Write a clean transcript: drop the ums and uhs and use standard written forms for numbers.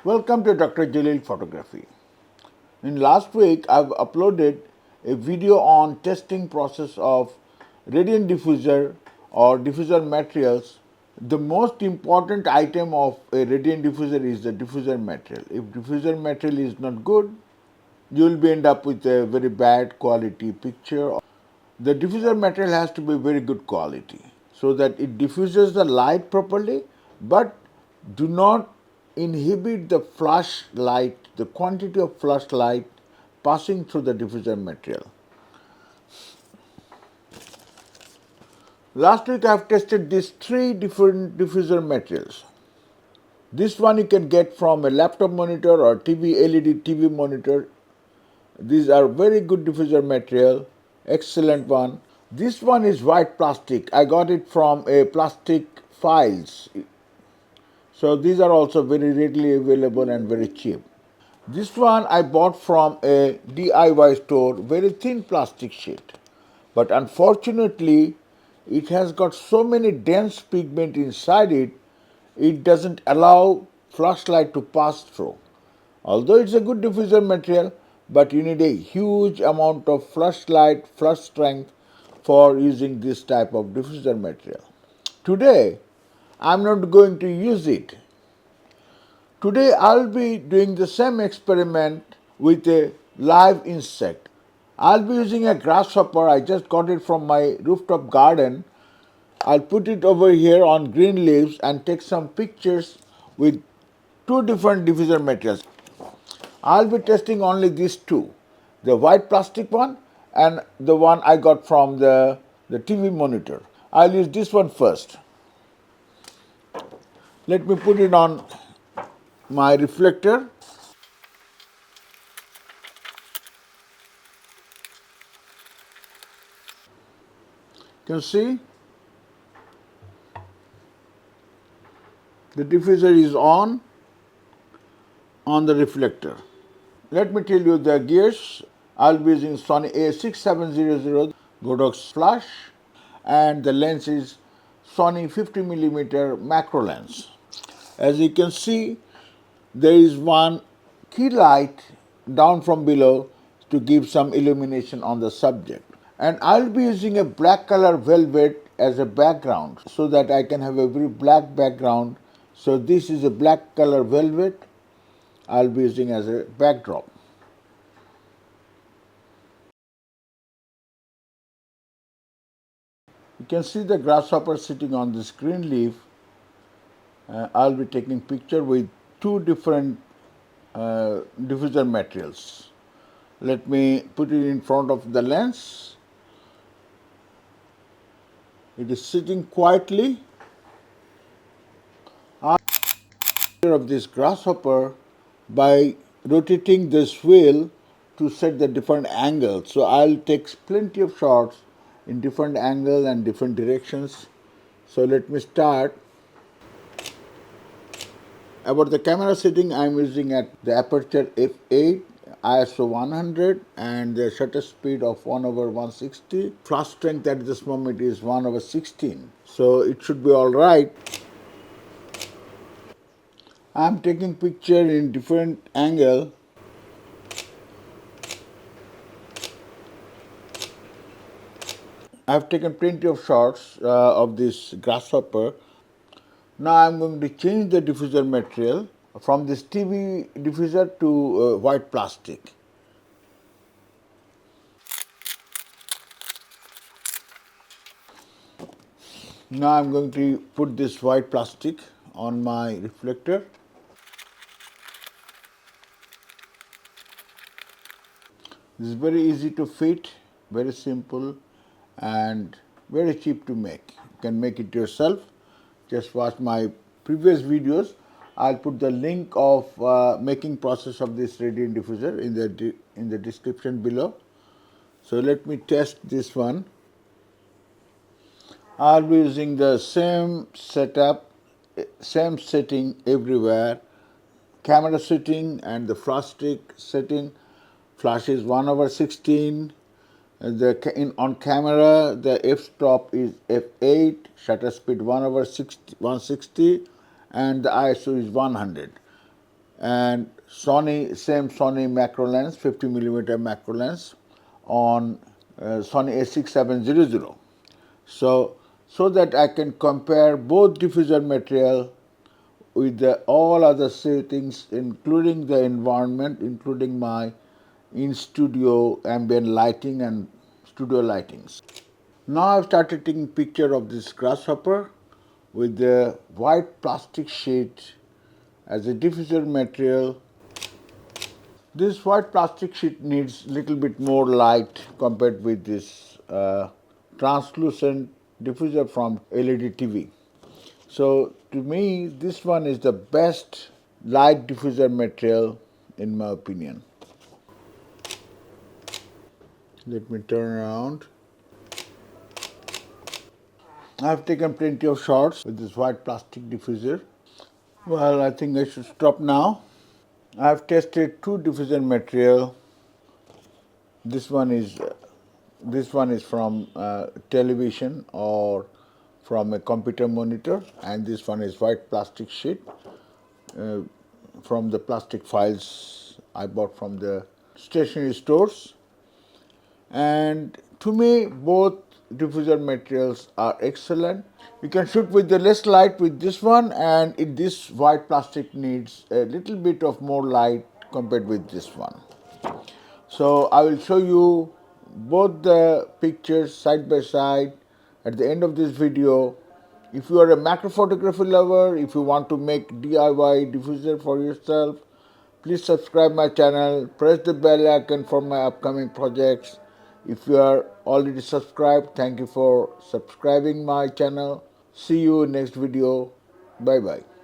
Welcome to Dr. Jalil Photography. In last week, I've uploaded a video on testing process of radiant diffuser or diffuser materials. The most important item of a radiant diffuser is the diffuser material. If diffuser material is not good, you will end up with a very bad quality picture. The diffuser material has to be very good quality so that it diffuses the light properly, but do not inhibit the flash light, the quantity of flash light passing through the diffuser material. Last week I have tested these three different diffuser materials. This one you can get from a laptop monitor or LED TV monitor. These are very good diffuser material, excellent one. This one is white plastic. I got it from a plastic files. So these are also very readily available and very cheap. This one I bought from a DIY store, very thin plastic sheet. But unfortunately, it has got so many dense pigment inside it, it doesn't allow flashlight to pass through. Although it's a good diffuser material, but you need a huge amount of flashlight, flash strength for using this type of diffuser material. Today, I'm not going to use it. Today, I'll be doing the same experiment with a live insect. I'll be using a grasshopper. I just got it from my rooftop garden. I'll put it over here on green leaves and take some pictures with two different diffuser materials. I'll be testing only these two, the white plastic one and the one I got from the TV monitor. I'll use this one first. Let me put it on my reflector. You can see the diffuser is on the reflector. Let me tell you the gears. I'll be using Sony A6700 Godox flash and the lens is Sony 50mm macro lens. As you can see, there is one key light down from below to give some illumination on the subject. And I'll be using a black color velvet as a background so that I can have a very black background. So this is a black color velvet I'll be using as a backdrop. You can see the grasshopper sitting on this green leaf. I'll be taking picture with two different diffuser materials. Let me put it in front of the lens. It is sitting quietly. I'll take picture of this grasshopper by rotating this wheel to set the different angles. So I'll take plenty of shots in different angles and different directions. So let me start. About the camera setting, I'm using at the aperture f8, ISO 100 and the shutter speed of 1/160. Flash strength at this moment is 1/16. So it should be all right. I'm taking picture in different angle. I've taken plenty of shots of this grasshopper. Now I'm going to change the diffuser material from this TV diffuser to white plastic. Now I'm going to put this white plastic on my reflector. This is very easy to fit, very simple and very cheap to make. You can make it yourself. Just watch my previous videos. I'll put the link of making process of this radiant diffuser in the description below. So let me test this one. I'll be using the same setup, same setting everywhere. Camera setting and the flash stick setting. Flash is 1/16. On camera, the f-stop is f8, shutter speed 1/160, and the ISO is 100. and Sony macro lens, 50mm macro lens on Sony a6700. So that I can compare both diffuser material with all other settings, including the environment, including my in-studio ambient lighting and studio lightings. Now I've started taking picture of this grasshopper with the white plastic sheet as a diffuser material. This white plastic sheet needs little bit more light compared with this translucent diffuser from LED TV. So to me, this one is the best light diffuser material in my opinion. Let me turn around. I have taken plenty of shots with this white plastic diffuser. Well, I think I should stop now. I have tested two diffuser material. This one is from television or from a computer monitor, and this one is white plastic sheet from the plastic files I bought from the stationery stores. And to me, both diffuser materials are excellent. You can shoot with the less light with this one, and this white plastic needs a little bit of more light compared with this one. So I will show you both the pictures side by side at the end of this video. If you are a macro photography lover, if you want to make DIY diffuser for yourself, please subscribe my channel, press the bell icon for my upcoming projects. If you are already subscribed, thank you for subscribing my channel. See you in next video. Bye bye.